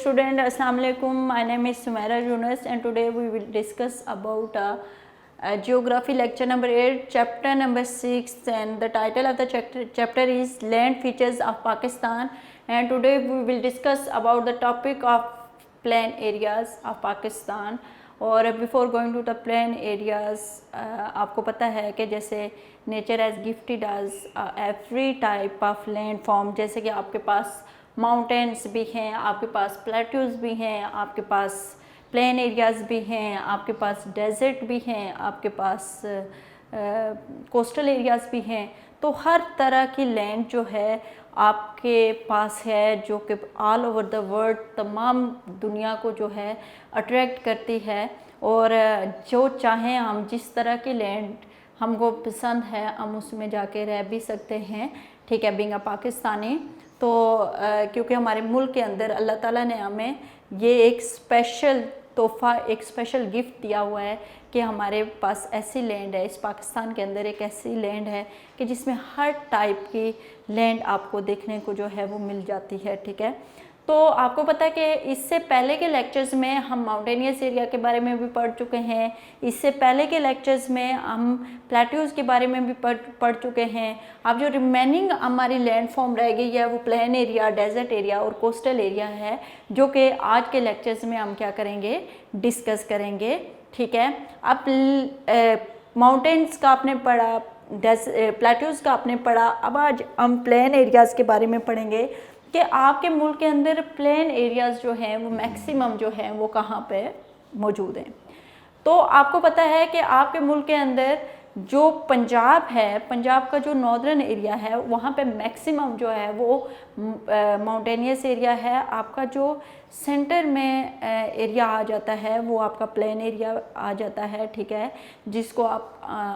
student, Assalamu alaikum. My name is Sumaira Yunus and today we will discuss about geography lecture number 8, chapter number 6, and the title of the chapter is Land Features of Pakistan. And today we will discuss about the topic of plain areas of Pakistan. और before going to the plain areas आपको पता है कि जैसे nature has gifted us every type of land form, जैसे कि आपके पास mountains भी हैं, आपके पास प्लेट्यूज़ भी हैं, आपके पास प्लेन एरियाज़ भी हैं, आपके पास डेजर्ट भी हैं, आपके पास कोस्टल एरियाज़ भी हैं। तो हर तरह की लैंड जो है आपके पास है, जो कि ऑल ओवर द वर्ल्ड तमाम दुनिया को जो है अट्रैक्ट करती है। और जो चाहें हम, जिस तरह की लैंड हमको पसंद है, हम उसमें जाके रह भी सकते हैं, ठीक है, बीइंग अ पाकिस्तानी। तो क्योंकि हमारे मुल्क के अंदर अल्लाह ताला ने हमें ये एक स्पेशल तोहफ़ा, एक स्पेशल गिफ्ट दिया हुआ है कि हमारे पास ऐसी लैंड है, इस पाकिस्तान के अंदर एक ऐसी लैंड है कि जिसमें हर टाइप की लैंड आपको देखने को जो है वो मिल जाती है, ठीक है। तो आपको पता है कि इससे पहले के लेक्चर्स में हम माउंटेनियस एरिया के बारे में भी पढ़ चुके हैं, इससे पहले के लेक्चर्स में हम प्लेट्यूज़ के बारे में भी पढ़ चुके हैं। अब जो रिमेनिंग हमारी लैंड फॉर्म रह गई है वो प्लेन एरिया, डेजर्ट एरिया और कोस्टल एरिया है, जो कि आज के लेक्चर्स में हम क्या करेंगे, डिस्कस करेंगे, ठीक है। अब माउंटेन्स का आपने पढ़ा, प्लेट्यूज़ का आपने पढ़ा, अब आज हम प्लेन एरियाज़ के बारे में पढ़ेंगे कि आपके मुल्क के अंदर प्लेन एरियाज़ जो हैं वो मैक्सिमम जो हैं वो कहाँ पे मौजूद हैं। तो आपको पता है कि आपके मुल्क के अंदर जो पंजाब है, पंजाब का जो नॉर्दर्न एरिया है, वहाँ पे मैक्सिमम जो है वो माउंटेनियस एरिया है। आपका जो सेंटर में एरिया आ जाता है वो आपका प्लेन एरिया आ जाता है, ठीक है, जिसको आप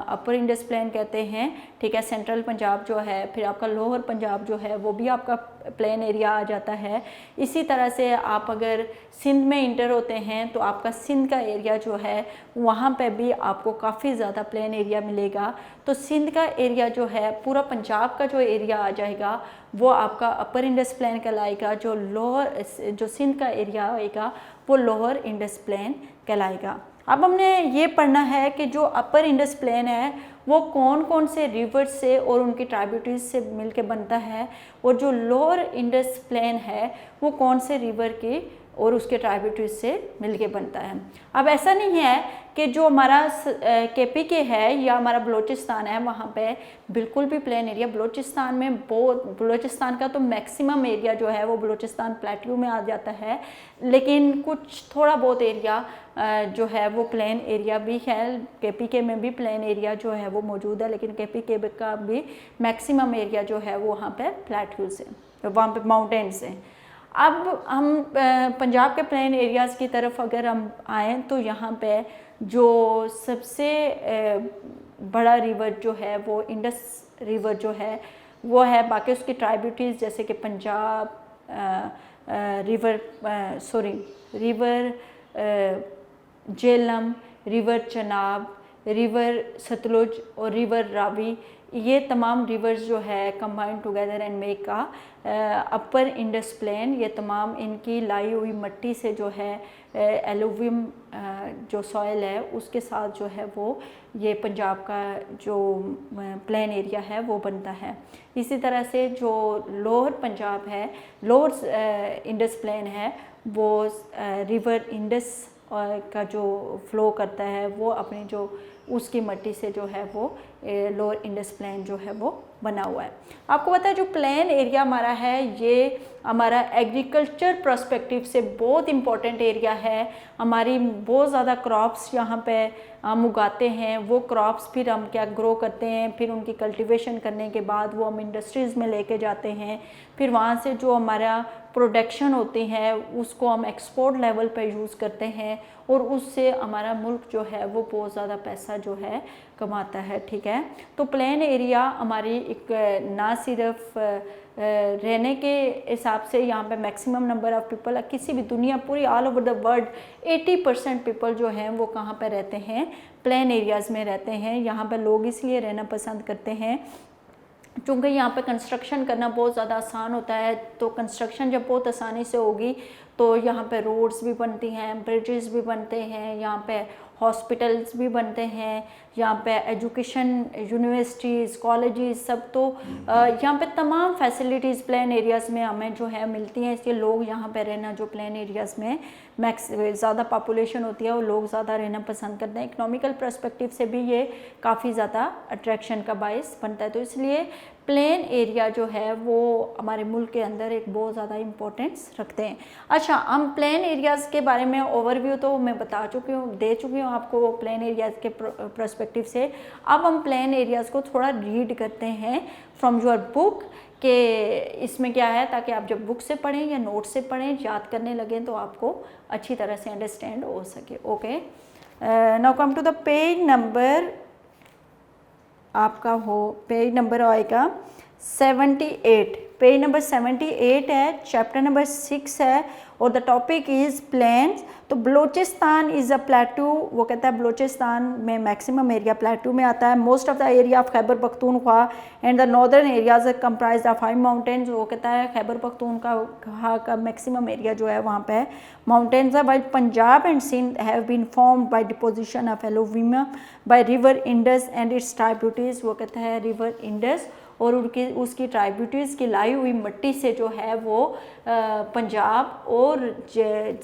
अपर इंडस प्लेन कहते हैं, ठीक है। सेंट्रल पंजाब जो है, फिर आपका लोअर पंजाब जो है वो भी आपका प्लेन एरिया आ जाता है। इसी तरह से आप अगर सिंध में इंटर होते हैं तो आपका सिंध का एरिया जो है वहाँ पे भी आपको काफ़ी ज़्यादा प्लेन एरिया मिलेगा। तो सिंध का एरिया जो है, पूरा पंजाब का जो एरिया आ जाएगा वो आपका अपर इंडस प्लेन कहलाएगा, जो सिंध का एरिया आएगा वो लोअर इंडस प्लेन कहलाएगा। अब हमने ये पढ़ना है कि जो अपर इंडस प्लेन है वो कौन कौन से रिवर्स से और उनकी ट्राइब्यूटरीज से मिलके बनता है, और जो लोअर इंडस प्लेन है वो कौन से रिवर की और उसके ट्राइब्यूटरीज से मिलके बनता है। अब ऐसा नहीं है कि जो हमारा KPK है या हमारा बलूचिस्तान है वहाँ पे बिल्कुल भी प्लेन एरिया, बलूचिस्तान में बलूचिस्तान का तो मैक्सिमम एरिया जो है वो बलूचिस्तान प्लेट्यू में आ जाता है, लेकिन कुछ थोड़ा बहुत एरिया जो है वो प्लेन एरिया भी है। KPK में भी प्लेन एरिया जो है वो मौजूद है, लेकिन KPK का भी मैक्सिमम एरिया जो है वो वहाँ पे प्लेट्यू से, वहाँ पे माउंटेन्स हैं। अब हम पंजाब के प्लेन एरियाज़ की तरफ अगर हम आएँ तो यहाँ पे जो सबसे बड़ा रिवर जो है वो इंडस रिवर जो है वो है। बाकी उसकी ट्राइब्यूटरीज जैसे कि Punjab river Jhelum, river Chenab, river Sutlej और रिवर रावी, ये तमाम रिवर्स जो है कंबाइंड टुगेदर एंड मेक का अपर इंडस प्लेन। ये तमाम इनकी लाई हुई मिट्टी से जो है एलुवियम जो सॉइल है उसके साथ जो है वो ये पंजाब का जो प्लेन एरिया है वो बनता है। इसी तरह से जो लोअर पंजाब है, लोअर इंडस प्लेन है, वो रिवर इंडस का जो फ्लो करता है वो अपनी जो उसकी मिट्टी से जो है वो लोअर इंडस प्लेन जो है वो बना हुआ है। आपको पता है जो प्लेन एरिया हमारा है ये हमारा एग्रीकल्चर पर्सपेक्टिव से बहुत इम्पोर्टेंट एरिया है। हमारी बहुत ज़्यादा क्रॉप्स यहाँ पे हम उगाते हैं, वो क्रॉप्स फिर हम क्या ग्रो करते हैं, फिर उनकी कल्टीवेशन करने के बाद वो हम इंडस्ट्रीज़ में लेके जाते हैं, फिर वहाँ से जो हमारा प्रोडक्शन होती है उसको हम एक्सपोर्ट लेवल पे यूज़ करते हैं और उससे हमारा मुल्क जो है वो बहुत ज़्यादा पैसा जो है कमाता है, ठीक है। तो प्लेन एरिया हमारी एक ना सिर्फ रहने के हिसाब से यहाँ पे मैक्सिमम नंबर ऑफ़ पीपल, किसी भी दुनिया पूरी all over the world 80% people जो हैं वो कहाँ पे रहते हैं, प्लेन एरियाज़ में रहते हैं। यहाँ पे लोग इसलिए रहना पसंद करते हैं क्योंकि यहाँ पे कंस्ट्रक्शन करना बहुत ज़्यादा आसान होता है। तो कंस्ट्रक्शन जब बहुत आसानी से होगी तो यहाँ पे रोड्स भी बनती हैं, ब्रिजेस भी बनते हैं, यहाँ पे हॉस्पिटल्स भी बनते हैं, यहाँ पे एजुकेशन, यूनिवर्सिटीज़, कॉलेजेस सब, तो यहाँ पे तमाम फैसिलिटीज़ प्लेन एरियाज़ में हमें जो है मिलती हैं। इसलिए लोग यहाँ पे रहना, जो प्लेन एरियाज़ में ज़्यादा पॉपुलेशन होती है, वो लोग ज़्यादा रहना पसंद करते हैं। इकोनॉमिकल पर्सपेक्टिव से भी ये काफ़ी ज़्यादा अट्रैक्शन का बायस बनता है। तो इसलिए प्लेन एरिया जो है वो हमारे मुल्क के अंदर एक बहुत ज़्यादा इम्पोर्टेंस रखते हैं। अच्छा, हम प्लेन एरियाज़ के बारे में ओवरव्यू तो मैं दे चुकी हूँ आपको प्लेन एरियाज़ के पर्सपेक्टिव से। अब हम प्लेन एरियाज़ को थोड़ा रीड करते हैं फ्रॉम योर बुक, कि इसमें क्या है, ताकि आप जब बुक से पढ़ें या नोट से पढ़ें, याद करने लगें तो आपको अच्छी तरह से अंडरस्टैंड हो सके। Okay, now come to the page number, आपका पेज नंबर आएगा 78। पेज नंबर 78 है, चैप्टर नंबर 6 है और द टॉपिक इज़ प्लेन्स। तो बलोचिस्तान इज़ अ प्लेटू, वो कहता है बलोचिस्तान में मैक्सिमम एरिया प्लेटू में आता है। Most of the area of Khyber Pakhtunkhwa and the northern areas comprise of high mountains. वो कहता है खैबर पख्तूनख्वा का मैक्सिमम एरिया जो है वहाँ पे माउंटेन्स है। While Punjab and Sindh have been formed by deposition of alluvium by river Indus and its tributaries. वो कहता है रिवर इंडस और उसकी ट्राइब्यूटरीज़ की लाई हुई मिट्टी से जो है वो पंजाब और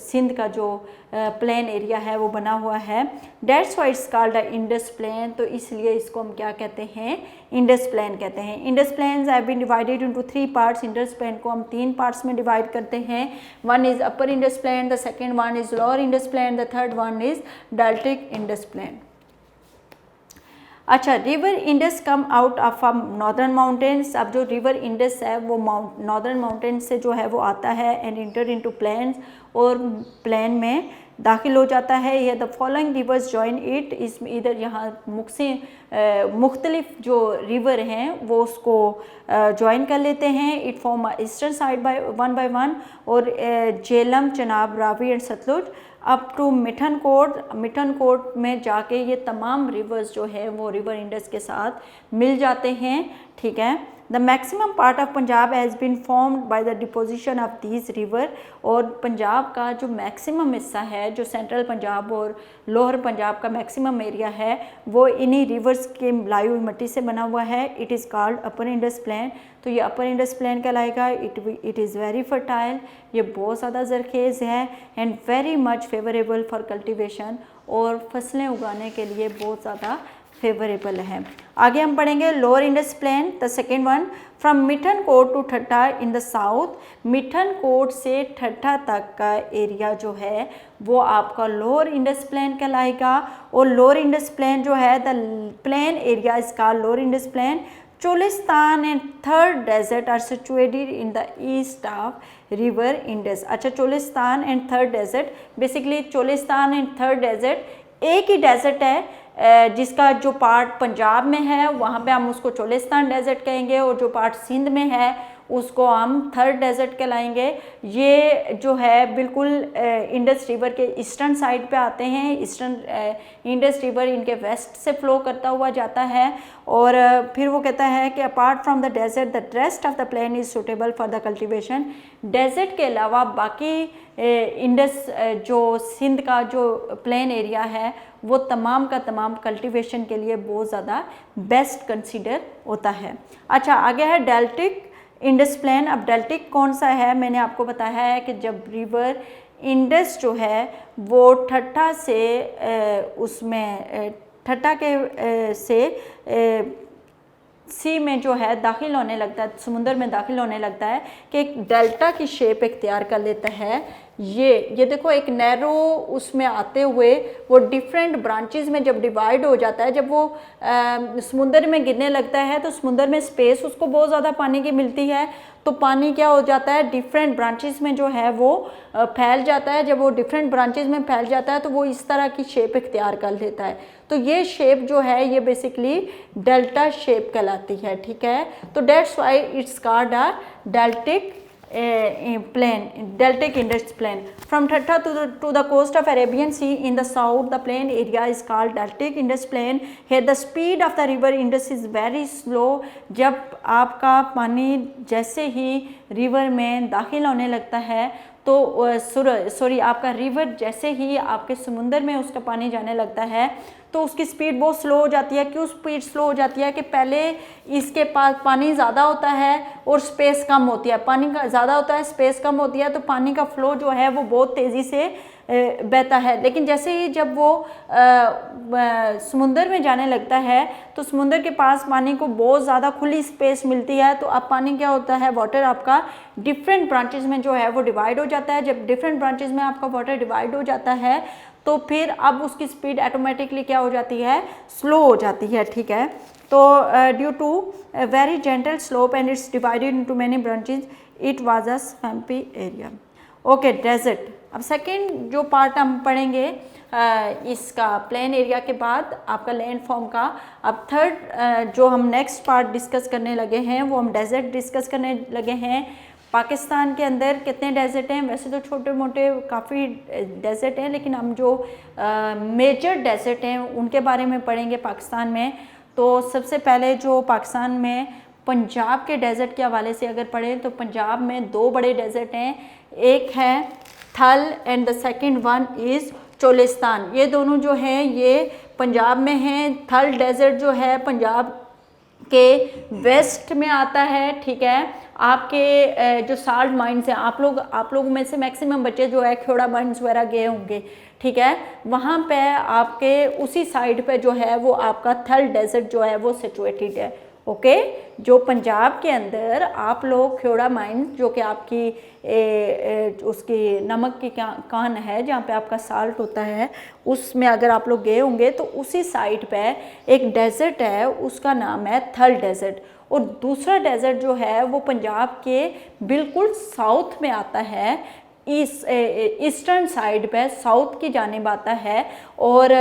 सिंध का जो प्लेन एरिया है वो बना हुआ है। That's why it's called a Indus plain. तो इसलिए इसको हम क्या कहते हैं, इंडस प्लेन कहते हैं। Indus plains have been divided into 3 parts. Indus plain को हम 3 पार्ट्स में डिवाइड करते हैं। One is upper Indus plain, the second one is lower Indus plain, the third one is deltaic Indus plain. अच्छा, river Indus come out of northern mountains. अब जो river Indus है वो नॉर्दर्न माउंटेन्स से जो है वो आता है एंड इंटर इनटू प्लेन्स, और प्लेन में दाखिल हो जाता है। यह the following rivers join it. इसमें इधर यहाँ मुख्तलिफ जो रिवर हैं वो उसको ज्वाइन कर लेते हैं। It form eastern side one by one, और Jhelum, Chenab, Ravi and Sutlej up to Mithan Kot में जाके ये तमाम रिवर्स जो है वो रिवर इंडस के साथ मिल जाते हैं। ठीक है, the maximum part of Punjab has been formed by the deposition of these river. और पंजाब का जो मैक्सिमम हिस्सा है, जो सेंट्रल पंजाब और लोअर पंजाब का मैक्सिमम एरिया है, वो इन्हीं रिवर्स के लाई हुई मिट्टी से बना हुआ है। It is called upper Indus plain. तो ये अपर इंडस प्लेन कहलाएगा। इट इज़ वेरी फर्टाइल, ये बहुत ज़्यादा जरखेज़ है and very much favourable for cultivation, और फसलें उगाने के लिए बहुत ज़्यादा फेवरेबल है। आगे हम पढ़ेंगे lower Indus plain, the second one, from Mithan Kot to Thatta in the south. Mithan Kot से ठट्ठा तक का एरिया जो है वो आपका लोअर इंडस प्लेन कहलाएगा। और लोअर इंडस प्लेन जो है, द प्लेन एरिया इसका lower Indus plain. Cholistan and Thar desert are situated in the east of river Indus. अच्छा, Cholistan and Thar desert, basically Cholistan and Thar desert एक ही डेजर्ट है, जिसका जो पार्ट पंजाब में है वहाँ पे हम उसको चोलिस्तान डेजर्ट कहेंगे, और जो पार्ट सिंध में है उसको हम थर्ड डेजर्ट कहलाएंगे। ये जो है बिल्कुल इंडस रिवर के ईस्टर्न साइड पे आते हैं। ईस्टर्न इंडस रिवर इनके वेस्ट से फ्लो करता हुआ जाता है। और फिर वो कहता है कि apart from the desert the rest of the plain is suitable for the cultivation. Desert के अलावा बाकी इंडस जो सिंध का जो प्लेन एरिया है वो तमाम का तमाम कल्टिवेशन के लिए बहुत ज़्यादा बेस्ट कंसीडर होता है। अच्छा, आगे है डेल्टिक इंडस प्लेन। अब डेल्टिक कौन सा है, मैंने आपको बताया है कि जब रिवर इंडस जो है वो ठट्ठा से उसमें ठट्ठा के से सी में जो है दाखिल होने लगता है, समुंदर में दाखिल होने लगता है, कि एक डेल्टा की शेप इख्तियार कर लेता है। ये देखो, एक नैरो उसमें आते हुए वो डिफरेंट ब्रांचेस में जब डिवाइड हो जाता है, जब वो समुंदर में गिरने लगता है तो समुंदर में स्पेस उसको बहुत ज़्यादा पानी की मिलती है, तो पानी क्या हो जाता है, डिफरेंट ब्रांचेस में जो है वो फैल जाता है। जब वो डिफरेंट ब्रांचेस में फैल जाता है तो वो इस तरह की शेप इख्तियार कर लेता है। तो ये शेप जो है ये बेसिकली डेल्टा शेप कहलाती है। ठीक है, तो dates why it's called a deltaic plain, deltic Indus plain. From Thatta to the coast of Arabian Sea in the south, the plain area is called deltic Indus plain. Here the speed of the river Indus is very slow. जब आपका पानी जैसे ही river में दाखिल होने लगता है तो सॉरी आपका रिवर जैसे ही आपके समुंदर में उसका पानी जाने लगता है तो उसकी स्पीड बहुत स्लो हो जाती है। क्यों स्पीड स्लो हो जाती है कि पहले इसके पास पानी ज़्यादा होता है और स्पेस कम होती है, पानी का ज़्यादा होता है स्पेस कम होती है, तो पानी का फ्लो जो है वो बहुत तेज़ी से बहता है। लेकिन जैसे ही जब वो समुंदर में जाने लगता है तो समुंदर के पास पानी को बहुत ज़्यादा खुली स्पेस मिलती है, तो अब पानी क्या होता है, वाटर आपका डिफरेंट ब्रांचेस में जो है वो डिवाइड हो जाता है। जब डिफरेंट ब्रांचेस में आपका वाटर डिवाइड हो जाता है तो फिर अब उसकी स्पीड ऑटोमेटिकली क्या हो जाती है, स्लो हो जाती है। ठीक है, तो due to very gentle slope and it's divided into many branches it was a swampy area. Okay, desert. अब सेकंड जो पार्ट हम पढ़ेंगे इसका प्लेन एरिया के बाद आपका लैंड फॉर्म का। अब थर्ड जो हम नेक्स्ट पार्ट डिस्कस करने लगे हैं वो हम डेजर्ट डिस्कस करने लगे हैं। पाकिस्तान के अंदर कितने डेजर्ट हैं, वैसे तो छोटे मोटे काफ़ी डेजर्ट हैं, लेकिन हम जो मेजर डेजर्ट हैं उनके बारे में पढ़ेंगे पाकिस्तान में। तो सबसे पहले जो पाकिस्तान में पंजाब के डेजर्ट के हवाले से अगर पढ़ें तो पंजाब में दो बड़े डेजर्ट हैं, एक है थल and the second one is Cholistan. ये दोनों जो हैं ये पंजाब में हैं। थल डेजर्ट जो है पंजाब के वेस्ट में आता है। ठीक है, आपके जो साल्ट माइंस हैं, आप लोगों में से मैक्सिमम बच्चे जो है खेड़ा माइंस वगैरह गए होंगे। ठीक है, वहाँ पे आपके उसी साइड पे जो है वो आपका थल डेजर्ट जो है वो सिचुएटेड है। ओके, जो पंजाब के अंदर आप लोग खेड़ा माइंस जो कि आपकी उसकी नमक की कान है जहाँ पे आपका साल्ट होता है, उसमें अगर आप लोग गए होंगे तो उसी साइड पे एक डेजर्ट है, उसका नाम है थल डेजर्ट। और दूसरा डेजर्ट जो है वो पंजाब के बिल्कुल साउथ में आता है, ईस्टर्न साइड पे साउथ की जानिब आता है, और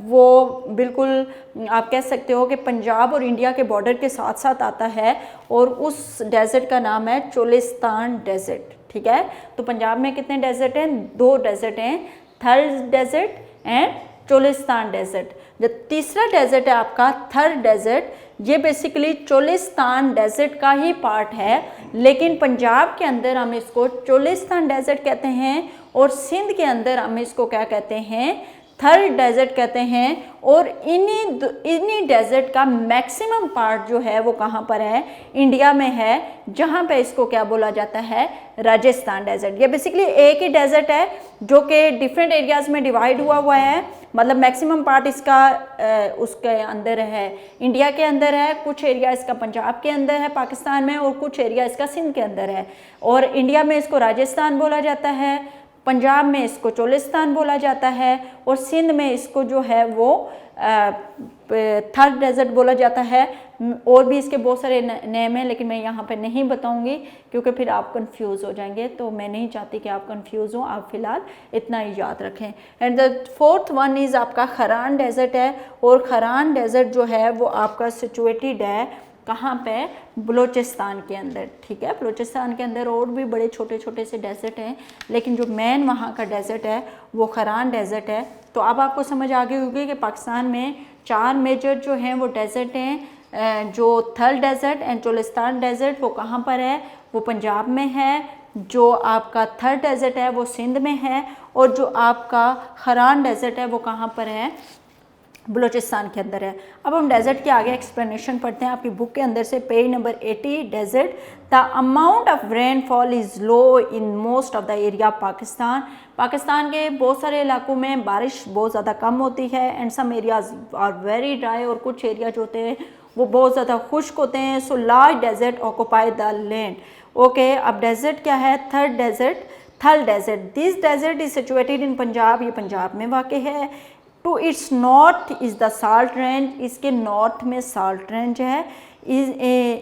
वो बिल्कुल आप कह सकते हो कि पंजाब और इंडिया के बॉर्डर के साथ साथ आता है, और उस डेजर्ट का नाम है चोलिस्तान डेजर्ट। ठीक है, तो पंजाब में कितने डेजर्ट हैं, दो डेजर्ट हैं, थल डेजर्ट एंड चोलिस्तान डेजर्ट। जो तीसरा डेजर्ट है आपका थर डेजर्ट, ये बेसिकली चोलिस्तान डेजर्ट का ही पार्ट है, लेकिन पंजाब के अंदर हम इसको चोलिस्तान डेजर्ट कहते हैं और सिंध के अंदर हम इसको क्या कहते हैं, थर डेजर्ट कहते हैं। और इन्हीं डेजर्ट का मैक्सिमम पार्ट जो है वो कहाँ पर है, इंडिया में है, जहाँ पे इसको क्या बोला जाता है, राजस्थान डेजर्ट। ये बेसिकली एक ही डेजर्ट है जो कि डिफरेंट एरियाज में डिवाइड हुआ है, मतलब मैक्सिमम पार्ट इसका उसके अंदर है, इंडिया के अंदर है, कुछ एरिया इसका पंजाब के अंदर है पाकिस्तान में, और कुछ एरिया इसका सिंध के अंदर है। और इंडिया में इसको राजस्थान बोला जाता है, पंजाब में इसको चोलिस्तान बोला जाता है, और सिंध में इसको जो है वो थर डेजर्ट बोला जाता है। और भी इसके बहुत सारे नेम हैं, लेकिन मैं यहाँ पे नहीं बताऊँगी क्योंकि फिर आप कंफ्यूज हो जाएंगे, तो मैं नहीं चाहती कि आप कंफ्यूज हों, आप फिलहाल इतना ही याद रखें। And the fourth one is आपका खरान डेजर्ट है, और खरान डेजर्ट जो है वो आपका सिचुएटेड है कहाँ पे, बलूचिस्तान के अंदर। ठीक है, बलूचिस्तान के अंदर और भी बड़े छोटे छोटे से डेजर्ट हैं, लेकिन जो मेन वहाँ का डेजर्ट है वो खरान डेजर्ट है। तो अब आपको समझ आ गई होगी कि पाकिस्तान में चार मेजर जो हैं वो डेजर्ट हैं, जो थल डेजर्ट एंड चोलिस्तान डेजर्ट वो कहाँ पर है, वो पंजाब में है, जो आपका थर डेजर्ट है वो सिंध में है, और जो आपका खरान डेजर्ट है वो कहाँ पर है, बलूचिस्तान के अंदर है। अब हम डेजर्ट के आगे एक्सप्लेनेशन पढ़ते हैं आपकी बुक के अंदर से, page number 80। Desert, the amount of rainfall is low in most of the area Pakistan. Pakistan के बहुत सारे इलाकों में बारिश बहुत ज़्यादा कम होती है, and some areas are very dry, और कुछ एरिया जो होते हैं वो बहुत ज़्यादा खुश्क होते हैं। So large desert occupy the land. Okay, अब डेजर्ट क्या है, third desert, Thal desert. This desert is situated in Punjab, ये पंजाब में वाक़ है। To its north is the salt range, इसके नॉर्थ में साल्ट रेंज है। Is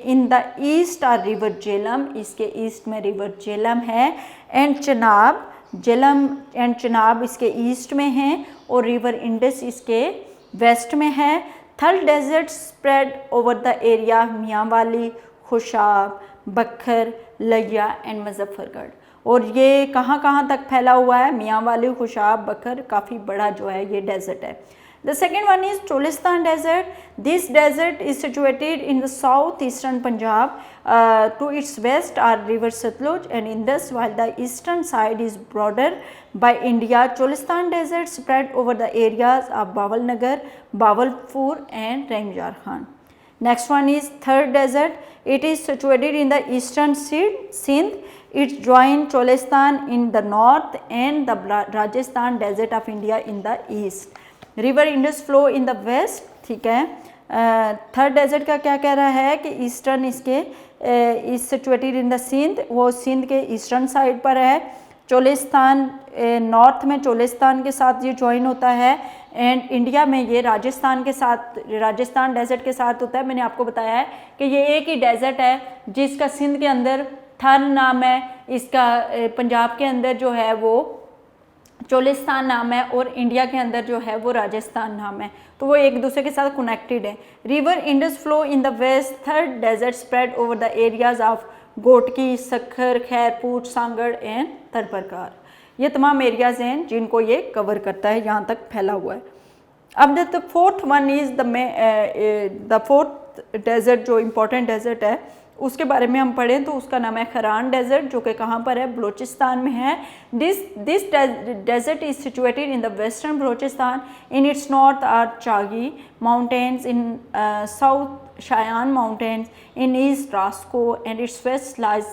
in the east are river Jhelum, इसके ईस्ट में रिवर झेलम है। एंड चनाब, झेलम एंड चनाब इसके ईस्ट में हैं, और रिवर इंडस इसके वेस्ट में है। Thal desert spread over the area Mianwali, Khushab, Bhakkar, Layyah and Muzaffargarh. और ये कहाँ कहाँ तक फैला हुआ है, मियांवाली, खुशाब, बखर, काफ़ी बड़ा जो है ये डेजर्ट है। The second one is Cholistan desert. This desert is situated in the southeastern Punjab. To its west are river Satluj and Indus, while the eastern side is bordered by India. Cholistan desert spread over the areas of Bawal Nagar, Bawalpur and Ramjar Khan. Next one is third desert. It is situated in the eastern Sindh. It joins Cholistan in the north and the Rajasthan desert of India in the east. River Indus flow in the west, ठीक है। Third desert का क्या कह रहा है कि eastern इसके is situated in the Sindh, वो सिंध के ईस्टर्न साइड पर है। चोलिस्तान नॉर्थ में चोलिस्तान के साथ ये ज्वाइन होता है एंड इंडिया में ये राजस्थान के साथ, राजस्थान डेजर्ट के साथ होता है। मैंने आपको बताया है कि ये एक ही डेजर्ट है जिसका सिंध के अंदर थर नाम है, इसका पंजाब के अंदर जो है वो चोलिस्तान नाम है और इंडिया के अंदर जो है वो राजस्थान नाम है, तो वो एक दूसरे के साथ कनेक्टेड है। River Indus flow in the west. Thar desert spread over the areas of Ghotki, Sukkur, Khairpur, Sanghar and Tharparkar. ये तमाम एरियाज हैं जिनको ये कवर करता है, यहाँ तक फैला हुआ है। अब the fourth one is the fourth desert, जो इम्पोर्टेंट डेजर्ट है उसके बारे में हम पढ़ें तो उसका नाम है खरान डेजर्ट, जो कि कहाँ पर है, बलूचिस्तान में है। This desert is situated in the western Balochistan. In its north are Chagai mountains, in south Siahan mountains, in east Raskoh and its west lies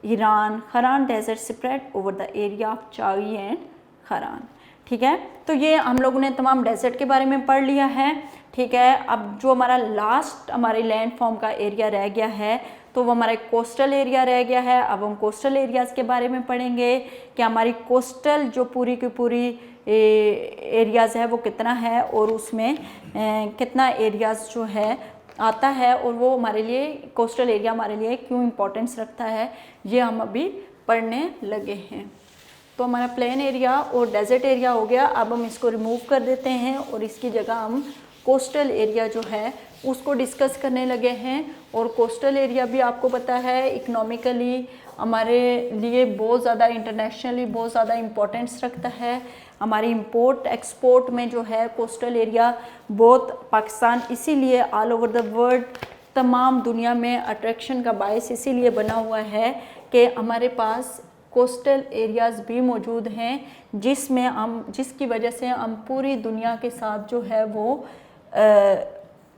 Iran. Kharan desert spread over the area of Chagai and Kharan, ठीक है। तो ये हम लोगों ने तमाम डेजर्ट के बारे में पढ़ लिया है, ठीक है। अब जो हमारा लास्ट हमारे लैंड फॉर्म का एरिया रह गया है तो वो हमारा कोस्टल एरिया रह गया है। अब हम कोस्टल एरियाज़ के बारे में पढ़ेंगे कि हमारी कोस्टल जो पूरी की पूरी एरियाज़ है वो कितना है और उसमें कितना एरियाज़ जो है आता है और वो हमारे लिए कोस्टल एरिया हमारे लिए क्यों इम्पोर्टेंस रखता है, ये हम अभी पढ़ने लगे हैं। तो हमारा प्लेन एरिया और डेजर्ट एरिया हो गया। अब हम इसको रिमूव कर देते हैं और इसकी जगह हम कोस्टल एरिया जो है उसको डिस्कस करने लगे हैं। और कोस्टल एरिया भी आपको पता है इकोनॉमिकली हमारे लिए बहुत ज़्यादा, इंटरनेशनली बहुत ज़्यादा इम्पोर्टेंस रखता है। हमारी इंपोर्ट एक्सपोर्ट में जो है कोस्टल एरिया बहुत, पाकिस्तान इसीलिए ऑल ओवर द वर्ल्ड, तमाम दुनिया में अट्रैक्शन का बायस इसीलिए बना हुआ है कि हमारे पास कोस्टल एरियाज़ भी मौजूद हैं जिसकी वजह से हम पूरी दुनिया के साथ जो है वो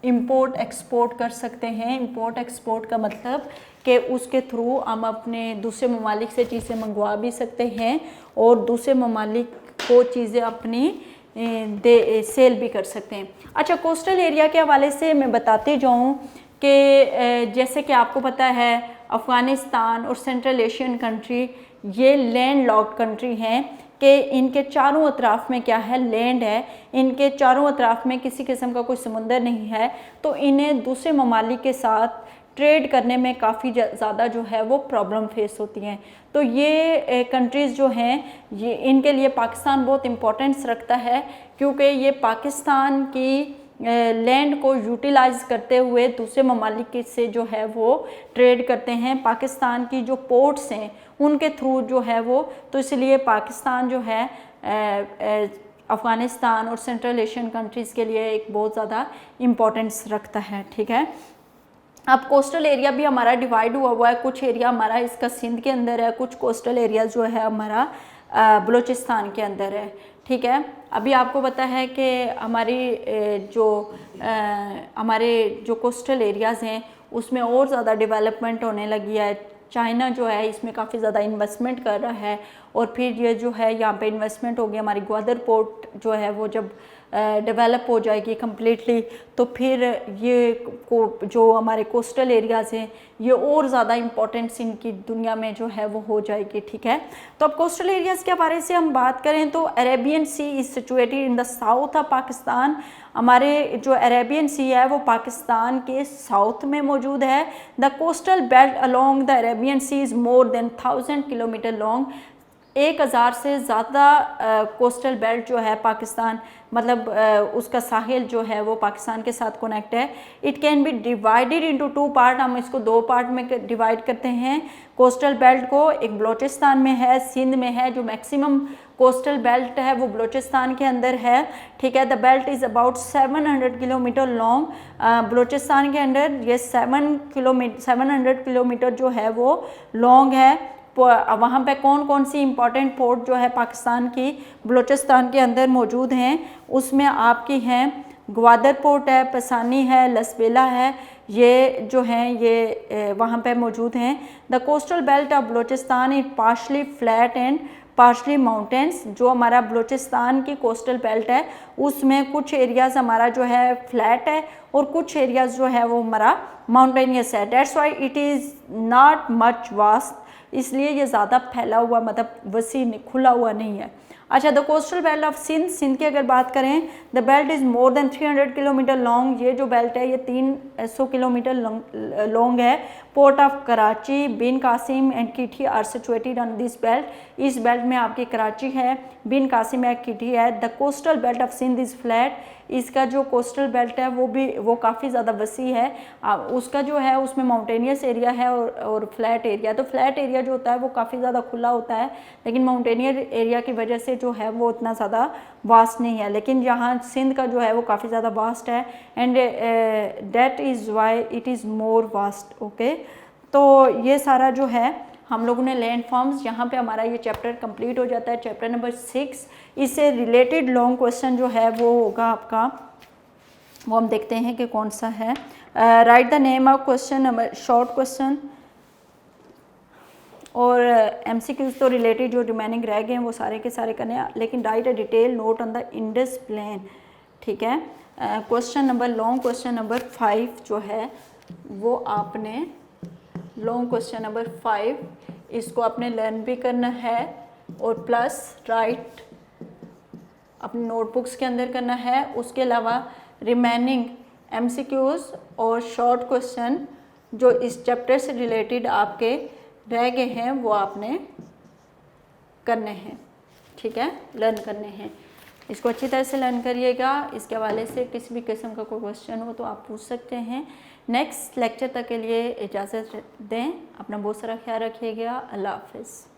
इंपोर्ट एक्सपोर्ट कर सकते हैं। इंपोर्ट एक्सपोर्ट का मतलब कि उसके थ्रू हम अपने दूसरे ममालिक से चीज़ें मंगवा भी सकते हैं और दूसरे ममालिक को चीज़ें अपनी सेल भी कर सकते हैं। अच्छा, कोस्टल एरिया के हवाले से मैं बताती जाऊँ कि जैसे कि आपको पता है अफ़गानिस्तान और सेंट्रल एशियन कंट्री ये लैंड लॉक्ड कंट्री हैं कि इनके चारों अतराफ़ में क्या है, लैंड है, इनके चारों अतराफ़ में किसी किस्म का कोई समुंदर नहीं है, तो इन्हें दूसरे ममालिक के साथ ट्रेड करने में काफ़ी ज़्यादा जो है वो प्रॉब्लम फेस होती हैं। तो ये कंट्रीज़ जो हैं ये इनके लिए पाकिस्तान बहुत इम्पोर्टेंस रखता है क्योंकि ये पाकिस्तान की लैंड को यूटिलाइज करते हुए दूसरे ममालिक से जो है वो ट्रेड करते हैं। पाकिस्तान की जो पोर्ट्स हैं उनके थ्रू जो है वो, तो इसलिए पाकिस्तान जो है अफ़गानिस्तान और सेंट्रल एशियन कंट्रीज़ के लिए एक बहुत ज़्यादा इम्पोर्टेंस रखता है, ठीक है। अब कोस्टल एरिया भी हमारा डिवाइड हुआ है, कुछ एरिया हमारा इसका सिंध के अंदर है, कुछ कोस्टल एरिया जो है हमारा बलूचिस्तान के अंदर है, ठीक है। अभी आपको पता है कि हमारे जो कोस्टल एरियाज़ हैं उसमें और ज़्यादा डेवलपमेंट होने लगी है। चाइना जो है इसमें काफ़ी ज़्यादा इन्वेस्टमेंट कर रहा है और फिर ये जो है यहाँ पे इन्वेस्टमेंट होगी, हमारी ग्वादर पोर्ट जो है वो जब डेवलप हो जाएगी कम्प्लीटली तो फिर ये जो हमारे कोस्टल एरियाज़ हैं ये और ज़्यादा इम्पोर्टेंस इनकी दुनिया में जो है वो हो जाएगी, ठीक है। तो अब कोस्टल एरियाज़ के बारे से हम बात करें तो Arabian sea is situated in the south of Pakistan. हमारे जो अरेबियन सी है वो पाकिस्तान के साउथ में मौजूद है। The coastal belt along the Arabian sea is more than 1000 kilometre long. 1000 से ज़्यादा कोस्टल बेल्ट जो है पाकिस्तान, मतलब उसका साहिल जो है वो पाकिस्तान के साथ कनेक्ट है। It can be divided into 2 part, हम इसको 2 पार्ट में डिवाइड करते हैं कोस्टल बेल्ट को। एक बलूचिस्तान में है, सिंध में है, जो मैक्सिमम कोस्टल बेल्ट है वो बलूचिस्तान के अंदर है, ठीक है। The belt is about 700 kilometre long, Balochistan के अंदर ये 700 किलोमीटर जो है वो लॉन्ग है। वहाँ पे कौन कौन सी इंपॉर्टेंट पोर्ट जो है पाकिस्तान की बलूचिस्तान के अंदर मौजूद हैं, उसमें आपकी हैं ग्वादर पोर्ट है, पसानी है, लसबेला है, ये जो हैं ये वहाँ पे मौजूद हैं। The coastal belt of Balochistan is partially flat and partially mountains. जो हमारा बलूचिस्तान की कोस्टल बेल्ट है उसमें कुछ एरियाज़ हमारा जो है फ्लैट है और कुछ एरियाज़ जो है वो हमारा माउंटेनियस है। That's why it is not much vast, इसलिए ये ज़्यादा फैला हुआ मतलब वसी खुला हुआ नहीं है। अच्छा, the coastal belt of Sindh, Sindh की अगर बात करें, the belt is more than 300 kilometre long. ये जो बेल्ट है ये 300 किलोमीटर लॉन्ग है। Port of Karachi, Bin Qasim and Keti are situated on this belt. इस बेल्ट में आपकी कराची है, बिन कासिम है, किठी है। The coastal belt of Sindh is flat. इसका जो कोस्टल बेल्ट है वो काफ़ी ज़्यादा वसी है। उसका जो है उसमें माउंटेनियस एरिया है और फ्लैट एरिया। तो फ्लैट एरिया जो होता है वो काफ़ी ज़्यादा खुला होता है, लेकिन माउंटेनियर एरिया की वजह से जो है वो उतना ज़्यादा वास्ट नहीं है। लेकिन यहाँ सिंध का जो है वो काफ़ी ज़्यादा वास्ट है and that is why it is more vast. Okay, तो ये सारा जो है हम लोगों ने लैंड फॉर्म्स, यहाँ पे हमारा ये चैप्टर कंप्लीट हो जाता है, चैप्टर नंबर 6। इससे रिलेटेड लॉन्ग क्वेश्चन जो है वो होगा आपका, वो हम देखते हैं कि कौन सा है। Right the name of question number, short question और MCQs तो रिलेटेड जो रिमेनिंग रह गए हैं वो सारे के सारे करने हैं, लेकिन write a detail note on the Indus plain, ठीक है। Question number, long question number 5 जो है वो आपने लॉन्ग क्वेश्चन नंबर 5 इसको आपने लर्न भी करना है और प्लस राइट अपनी नोटबुक्स के अंदर करना है। उसके अलावा रिमेनिंग MCQs और शॉर्ट क्वेश्चन जो इस चैप्टर से रिलेटेड आपके रह गए हैं वो आपने करने हैं, ठीक है, लर्न करने हैं। इसको अच्छी तरह से लर्न करिएगा। इसके हवाले से किसी भी किस्म का कोई क्वेश्चन हो तो आप पूछ सकते हैं। नेक्स्ट लेक्चर तक के लिए इजाज़त दें। अपना बहुत सारा ख्याल रखिएगा। अल्लाह हाफ़िज़।